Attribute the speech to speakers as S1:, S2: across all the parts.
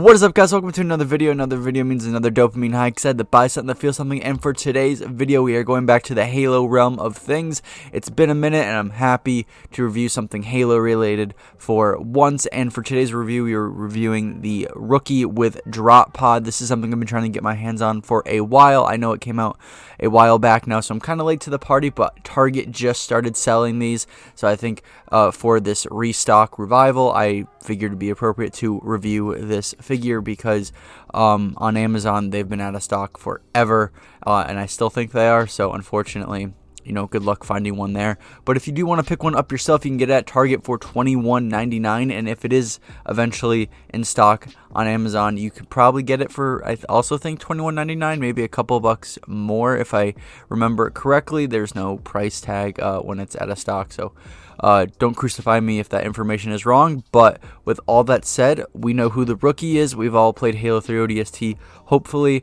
S1: What is up, guys? Welcome to another video. Another video means another dopamine high. Excited to buy something, to feel something. And for today's video, we are going back to the Halo realm of things. It's been a minute, and I'm happy to review something Halo related for once. And for today's review, we are reviewing the Rookie with Drop Pod. This is something I've been trying to get my hands on for a while. I know it came out a while back now, so I'm kind of late to the party, but Target just started selling these. So I think for this restock revival, I figured it'd be appropriate to review this figure because on Amazon they've been out of stock forever, and I still think they are. So unfortunately, you know, good luck finding one there. But if you do want to pick one up yourself, you can get it at Target for $21.99, and if it is eventually in stock on Amazon, you could probably get it for, I also think, $21.99, maybe a couple bucks more if I remember it correctly. There's no price tag when it's out of stock, so don't crucify me if that information is wrong. But with all that said, we know who the Rookie is. We've all played Halo 3 ODST, hopefully.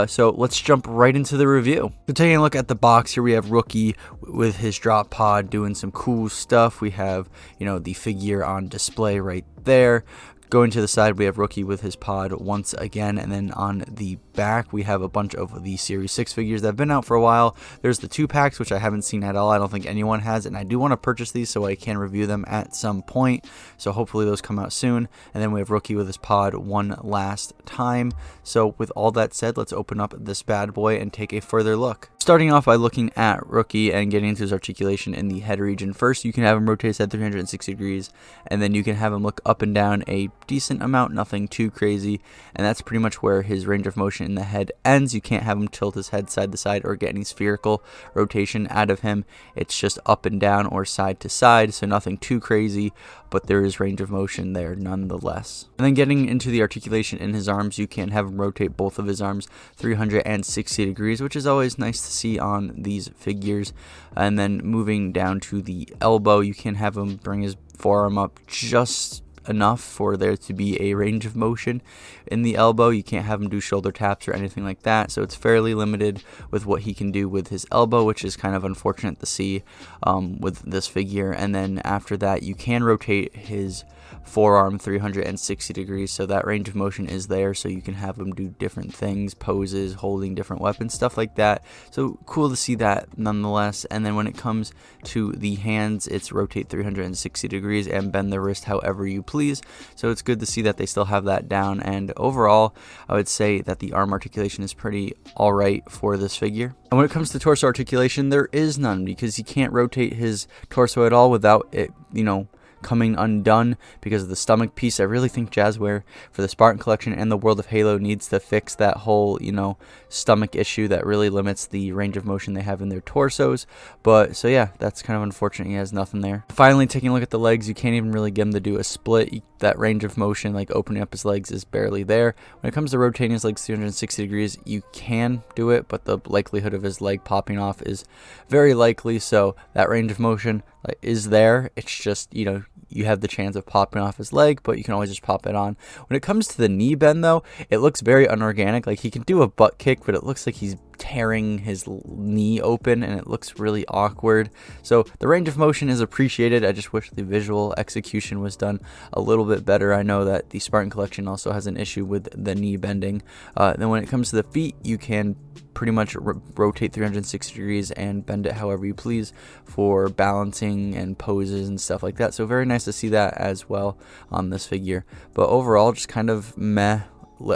S1: So let's jump right into the review. So taking a look at the box here, we have Rookie with his drop pod doing some cool stuff. We have, you know, the figure on display right there. Going to the side, we have Rookie with his pod once again, and then on the back we have a bunch of the Series 6 figures that have been out for a while. There's the 2-packs, which I haven't seen at all. I don't think anyone has, and I do want to purchase these so I can review them at some point, so hopefully those come out soon. And then we have Rookie with his pod one last time. So with all that said, let's open up this bad boy and take a further look. Starting off by looking at Rookie and getting into his articulation in the head region. First, you can have him rotate his head 360 degrees, and then you can have him look up and down a decent amount, nothing too crazy, and that's pretty much where his range of motion in the head ends. You can't have him tilt his head side to side or get any spherical rotation out of him. It's just up and down or side to side, so nothing too crazy, but there is range of motion there nonetheless. And then getting into the articulation in his arms, you can have him rotate both of his arms 360 degrees, which is always nice to see on these figures. And then moving down to the elbow, you can have him bring his forearm up just enough for there to be a range of motion in the elbow. You can't have him do shoulder taps or anything like that, so it's fairly limited with what he can do with his elbow, which is kind of unfortunate to see with this figure. And then after that, you can rotate his forearm 360 degrees, so that range of motion is there, so you can have him do different things, poses, holding different weapons, stuff like that. So cool to see that nonetheless. And then when it comes to the hands, it's rotate 360 degrees and bend the wrist however you please, so it's good to see that they still have that down. And overall, I would say that the arm articulation is pretty alright for this figure. And when it comes to torso articulation, there is none, because he can't rotate his torso at all without it, you know, coming undone because of the stomach piece. I really think Jazwares for the Spartan collection and the world of Halo needs to fix that whole, you know, stomach issue that really limits the range of motion they have in their torsos. But so yeah, that's kind of unfortunate. He has nothing there. Finally, taking a look at the legs, you can't even really get him to do a split. That range of motion, like opening up his legs, is barely there. When it comes to rotating his legs 360 degrees, you can do it, but the likelihood of his leg popping off is very likely, so that range of motion is there. It's just, you know, you have the chance of popping off his leg, but you can always just pop it on. When it comes to the knee bend, though, it looks very unorganic. Like, he can do a butt kick, but it looks like he's tearing his knee open, and it looks really awkward. So the range of motion is appreciated. I just wish the visual execution was done a little bit better. I know that the Spartan collection also has an issue with the knee bending. Then when it comes to the feet, you can pretty much rotate 360 degrees and bend it however you please for balancing and poses and stuff like that. So very nice to see that as well on this figure. But overall, just kind of meh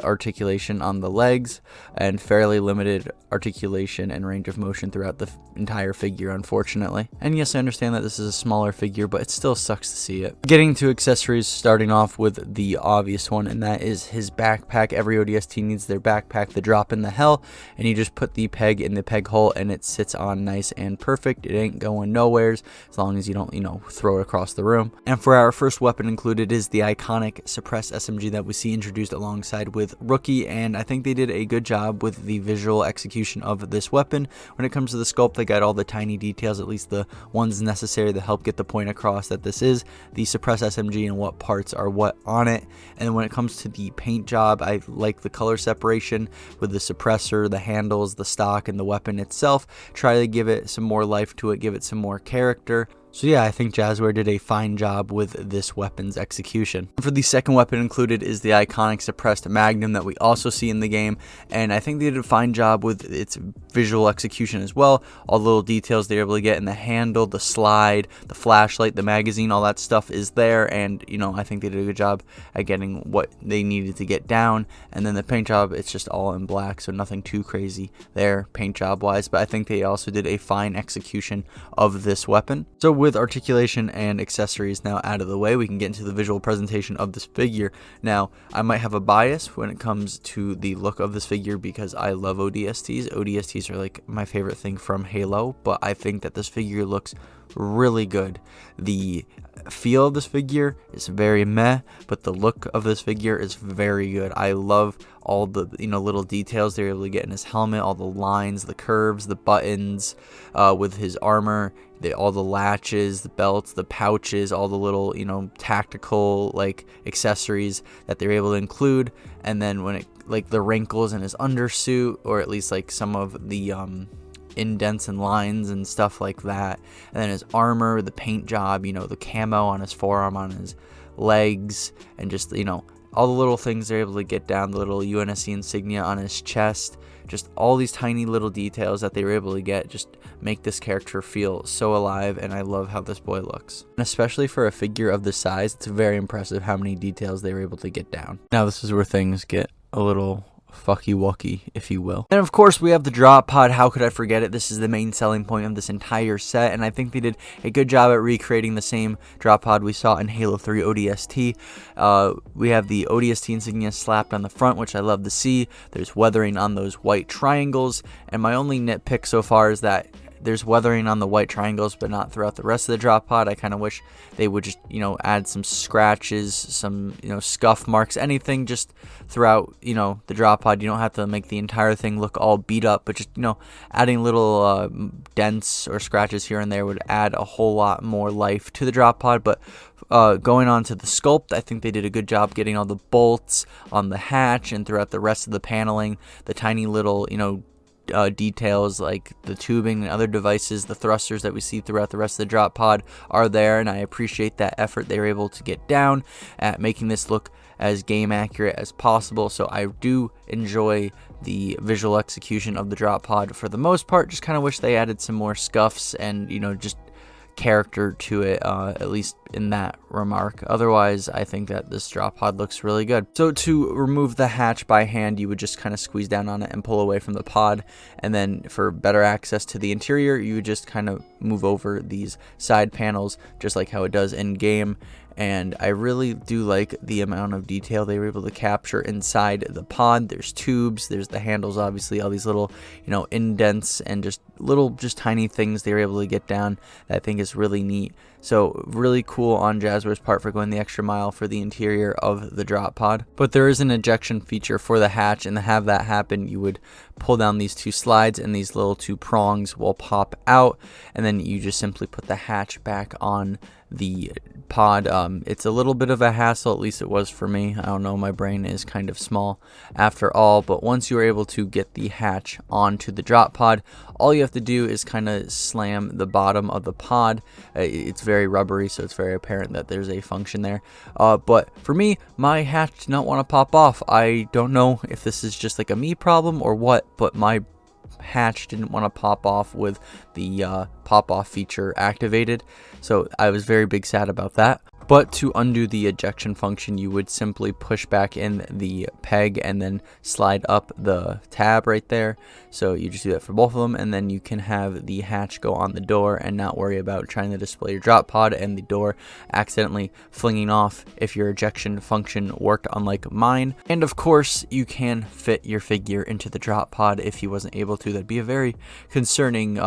S1: articulation on the legs and fairly limited articulation and range of motion throughout the entire figure, unfortunately. And yes, I understand that this is a smaller figure, but it still sucks to see it. Getting to accessories, starting off with the obvious one, and that is his backpack. Every ODST needs their backpack, the drop in the hell, and you just put the peg in the peg hole and it sits on nice and perfect. It ain't going nowheres as long as you don't, you know, throw it across the room. And for our first weapon included is the iconic Suppress SMG that we see introduced alongside with Rookie, and I think they did a good job with the visual execution of this weapon. When it comes to the sculpt, they got all the tiny details, at least the ones necessary to help get the point across that this is the Suppress SMG and what parts are what on it. And when it comes to the paint job, I like the color separation with the suppressor, the handles, the stock, and the weapon itself. Try to give it some more life to it, give it some more character. So yeah, I think Jazware did a fine job with this weapon's execution. For the second weapon included is the iconic suppressed magnum that we also see in the game, and I think they did a fine job with its visual execution as well. All the little details they're able to get in the handle, the slide, the flashlight, the magazine, all that stuff is there, and you know, I think they did a good job at getting what they needed to get down. And then the paint job, it's just all in black, so nothing too crazy there paint job wise, but I think they also did a fine execution of this weapon. So with articulation and accessories now out of the way, we can get into the visual presentation of this figure. Now, I might have a bias when it comes to the look of this figure because I love ODSTs. ODSTs are like my favorite thing from Halo, but I think that this figure looks really good. The feel of this figure is very meh, but the look of this figure is very good. I love all the little details they're able to get in his helmet, all the lines, the curves, the buttons with his armor, all the latches, the belts, the pouches, all the little tactical like accessories that they're able to include. And then when it like the wrinkles in his undersuit, or at least like some of the indents and lines and stuff like that, and then his armor, the paint job, the camo on his forearm, on his legs, and just all the little things they're able to get down, the little UNSC insignia on his chest, just all these tiny little details that they were able to get just make this character feel so alive, and I love how this boy looks. And especially for a figure of this size, it's very impressive how many details they were able to get down. Now this is where things get a little fucky wucky, if you will. And of course we have the drop pod. How could I forget it? This is the main selling point of this entire set, and I think they did a good job at recreating the same drop pod we saw in Halo 3 ODST. We have the ODST insignia slapped on the front, which I love to see. There's weathering on those white triangles, and my only nitpick so far is that there's weathering on the white triangles, but not throughout the rest of the drop pod. I kind of wish they would just, add some scratches, some, scuff marks, anything just throughout, the drop pod. You don't have to make the entire thing look all beat up, but just, adding little dents or scratches here and there would add a whole lot more life to the drop pod. But going on to the sculpt, I think they did a good job getting all the bolts on the hatch and throughout the rest of the paneling, the tiny little, details like the tubing and other devices, the thrusters that we see throughout the rest of the drop pod are there, and I appreciate that effort they were able to get down at making this look as game accurate as possible. So I do enjoy the visual execution of the drop pod for the most part. Just kind of wish they added some more scuffs and just character to it, at least in that remark. Otherwise, I think that this drop pod looks really good. So to remove the hatch by hand, you would just kind of squeeze down on it and pull away from the pod, and then for better access to the interior, you would just kind of move over these side panels just like how it does in game. And I really do like the amount of detail they were able to capture inside the pod. There's tubes, there's the handles, obviously, all these little, indents and just tiny things they were able to get down that I think is really neat. So really cool on Jazware's part for going the extra mile for the interior of the drop pod. But there is an ejection feature for the hatch, and to have that happen, you would pull down these two slides and these little two prongs will pop out, and then you just simply put the hatch back on the pod. It's a little bit of a hassle, at least it was for me. I don't know, my brain is kind of small after all, but once you're able to get the hatch onto the drop pod, all you have to do is kind of slam the bottom of the pod. It's very rubbery, so it's very apparent that there's a function there. But for me, my hatch did not want to pop off. I don't know if this is just like a me problem or what, but my hatch didn't want to pop off with the pop off feature activated, so I was very big sad about that. But to undo the ejection function, you would simply push back in the peg and then slide up the tab right there. So you just do that for both of them, and then you can have the hatch go on the door and not worry about trying to display your drop pod and the door accidentally flinging off if your ejection function worked, unlike mine. And of course, you can fit your figure into the drop pod if you wasn't able to. That'd be a very concerning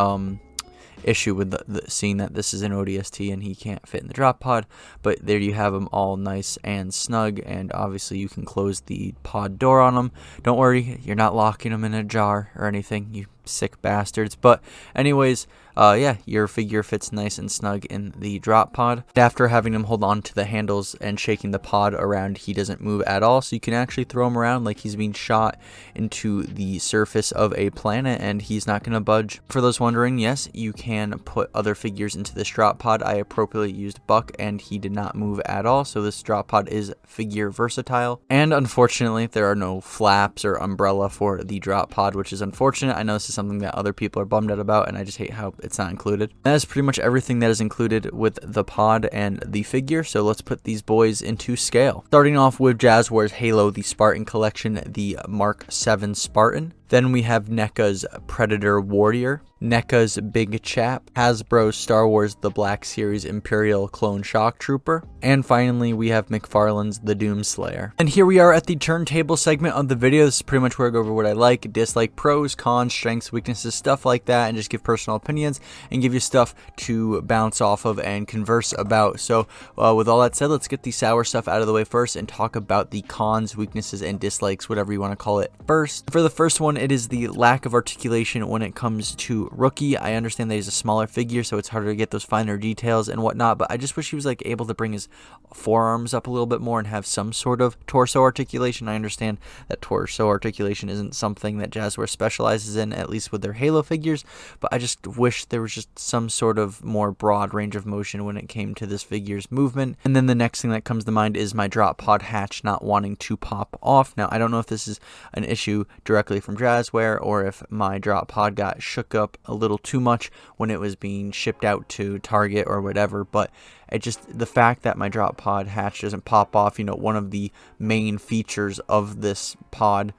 S1: issue with seeing that this is an ODST and he can't fit in the drop pod. But there you have them all nice and snug, and obviously you can close the pod door on them. Don't worry, you're not locking them in a jar or anything, you sick bastards. But anyways, yeah, your figure fits nice and snug in the drop pod. After having him hold on to the handles and shaking the pod around, he doesn't move at all, so you can actually throw him around like he's being shot into the surface of a planet and he's not going to budge. For those wondering, yes, you can put other figures into this drop pod. I appropriately used Buck and he did not move at all, so this drop pod is figure versatile. And unfortunately, there are no flaps or umbrella for the drop pod, which is unfortunate. I know this is something that other people are bummed out about, and I just hate how it's not included. That is pretty much everything that is included with the pod and the figure, so let's put these boys into scale. Starting off with Jazwares Halo, the Spartan Collection, the Mark 7 Spartan. Then we have NECA's Predator Warrior, NECA's Big Chap, Hasbro's Star Wars The Black Series Imperial Clone Shock Trooper, and finally we have McFarlane's The Doomslayer. And here we are at the turntable segment of the video. This is pretty much where I go over what I like, dislike, pros, cons, strengths, weaknesses, stuff like that, and just give personal opinions and give you stuff to bounce off of and converse about. So with all that said, let's get the sour stuff out of the way first and talk about the cons, weaknesses, and dislikes, whatever you want to call it first. For the first one, it is the lack of articulation when it comes to Rookie. I understand that he's a smaller figure, so it's harder to get those finer details and whatnot, but I just wish he was like able to bring his forearms up a little bit more and have some sort of torso articulation. I understand that torso articulation isn't something that Jazwares specializes in, at least with their Halo figures, but I just wish there was just some sort of more broad range of motion when it came to this figure's movement. And then the next thing that comes to mind is my drop pod hatch not wanting to pop off. Now, I don't know if this is an issue directly from Jazwares or if my drop pod got shook up a little too much when it was being shipped out to Target or whatever, but it just, the fact that my drop pod hatch doesn't pop off, you know, one of the main features of this pod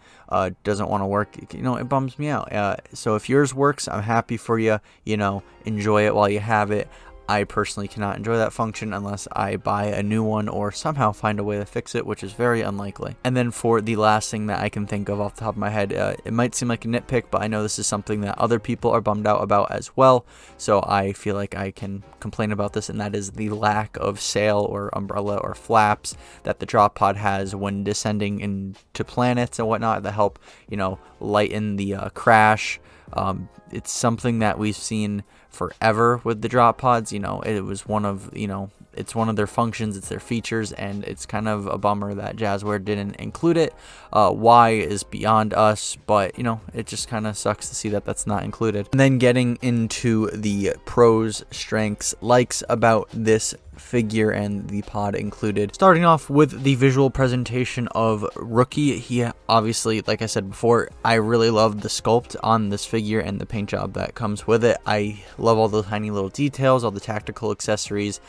S1: doesn't want to work, you know, it bums me out. So if yours works, I'm happy for you, you know, enjoy it while you have it. I personally cannot enjoy that function unless I buy a new one or somehow find a way to fix it, which is very unlikely. And then for the last thing that I can think of off the top of my head, it might seem like a nitpick, but I know this is something that other people are bummed out about as well, so I feel like I can complain about this, and that is the lack of sail or umbrella or flaps that the drop pod has when descending into planets and whatnot that help, you know, lighten the crash. It's something that we've seen forever with the drop pods. You know, it was one of, you know, it's one of their functions, it's their features, and it's kind of a bummer that Jazwares didn't include it. Why is beyond us, but, you know, it just kind of sucks to see that that's not included. And then getting into the pros, strengths, likes about this figure and the pod included. Starting off with the visual presentation of Rookie, he obviously, like I said before, I really love the sculpt on this figure and the paint job that comes with it. I love all the tiny little details, all the tactical accessories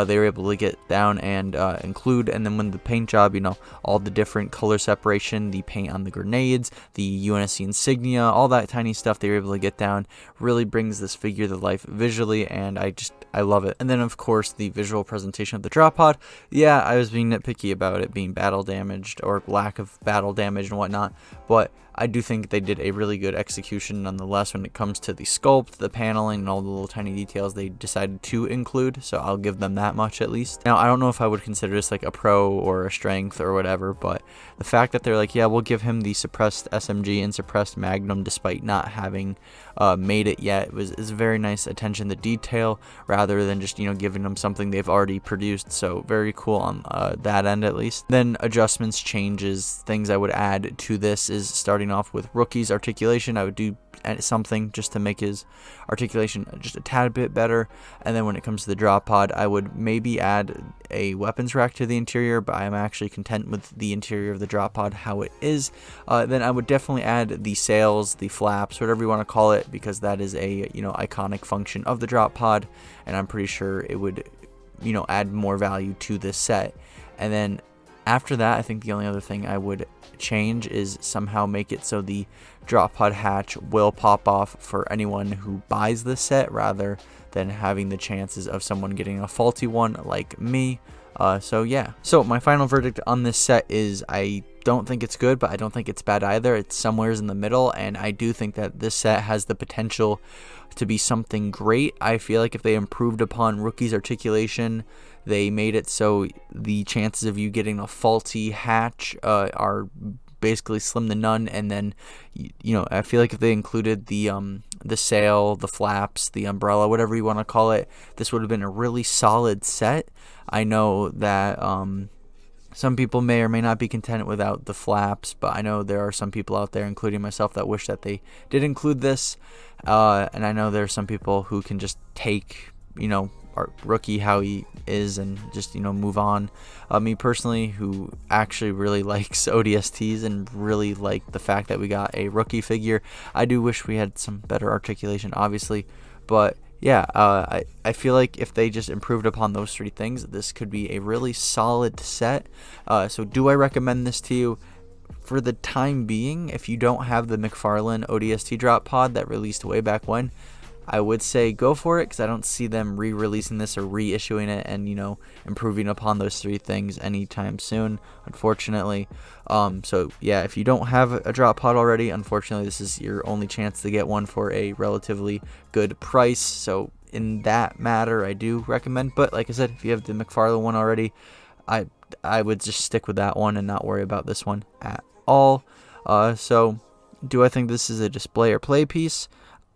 S1: they were able to get down and include, and then when the paint job, you know, all the different color separation, the paint on the grenades, the UNSC insignia, all that tiny stuff they were able to get down really brings this figure to life visually, and I love it. And then of course the visual presentation of the drop pod. Yeah, I was being nitpicky about it being battle damaged or lack of battle damage and whatnot, but I do think they did a really good execution nonetheless when it comes to the sculpt, the paneling, and all the little tiny details they decided to include, so I'll give them that much at least. Now, I don't know if I would consider this like a pro or a strength or whatever, but the fact that they're like, yeah, we'll give him the suppressed SMG and suppressed Magnum despite not having made it yet is a very nice attention to detail rather than just, you know, giving them something they've already produced, so very cool on that end at least. Then adjustments, changes, things I would add to this is starting off with Rookie's articulation. I would do something just to make his articulation just a tad bit better, and then when it comes to the drop pod, I would maybe add a weapons rack to the interior, but I'm actually content with the interior of the drop pod how it is. Then I would definitely add the sails, the flaps, whatever you want to call it, because that is a, you know, iconic function of the drop pod, and I'm pretty sure it would, you know, add more value to this set. And then after that, I think the only other thing I would change is somehow make it so the drop pod hatch will pop off for anyone who buys this set rather than having the chances of someone getting a faulty one like me. So yeah. So my final verdict on this set is I don't think it's good, but I don't think it's bad either. It's somewheres in the middle, and I do think that this set has the potential to be something great. I feel like if they improved upon Rookie's articulation, they made it so the chances of you getting a faulty hatch are basically slim to none. And then, you know, I feel like if they included the the sail, the flaps, the umbrella, whatever you want to call it, this would have been a really solid set. I know that some people may or may not be content without the flaps, but I know there are some people out there, including myself, that wish that they did include this. And I know there are some people who can just take, our rookie how he is and just, move on. Me personally, who actually really likes ODSTs and really like the fact that we got a rookie figure, I do wish we had some better articulation, obviously. But yeah, I feel like if they just improved upon those three things, this could be a really solid set. So do I recommend this to you? For the time being, if you don't have the McFarlane ODST drop pod that released way back when, I would say go for it, because I don't see them re-releasing this or reissuing it and, improving upon those three things anytime soon, unfortunately. So yeah, if you don't have a drop pod already, unfortunately this is your only chance to get one for a relatively good price. So in that matter, I do recommend. But like I said, if you have the McFarlane one already, I would just stick with that one and not worry about this one at all. So do I think this is a display or play piece?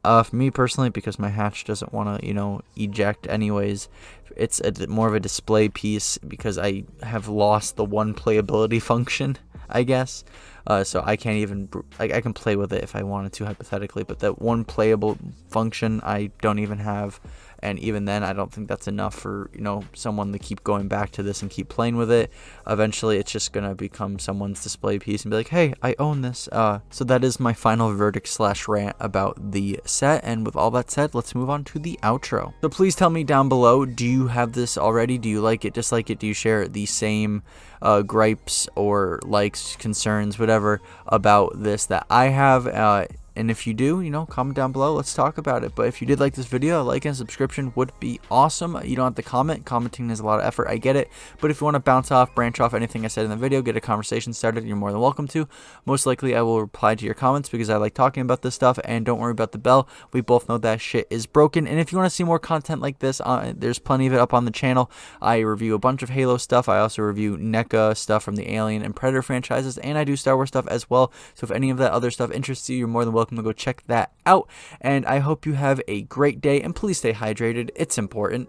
S1: For me personally, because my hatch doesn't want to, eject anyways, it's more of a display piece because I have lost the one playability function, I guess. So I can't even, I can play with it if I wanted to, hypothetically, but that one playable function I don't even have. And even then, I don't think that's enough for, someone to keep going back to this and keep playing with it. Eventually, it's just going to become someone's display piece and be like, hey, I own this. So that is my final verdict / rant about the set. And with all that said, let's move on to the outro. So please tell me down below, do you have this already? Do you like it, dislike it? Do you share the same gripes or likes, concerns, whatever about this that I have? And if you do, comment down below. Let's talk about it. But if you did like this video, a like and subscription would be awesome. You don't have to comment. Commenting is a lot of effort. I get it. But if you want to bounce off, branch off anything I said in the video, get a conversation started, you're more than welcome to. Most likely, I will reply to your comments because I like talking about this stuff. And don't worry about the bell. We both know that shit is broken. And if you want to see more content like this, there's plenty of it up on the channel. I review a bunch of Halo stuff. I also review NECA stuff from the Alien and Predator franchises. And I do Star Wars stuff as well. So if any of that other stuff interests you, you're more than welcome to go check that out. And I hope you have a great day, and please stay hydrated. It's important.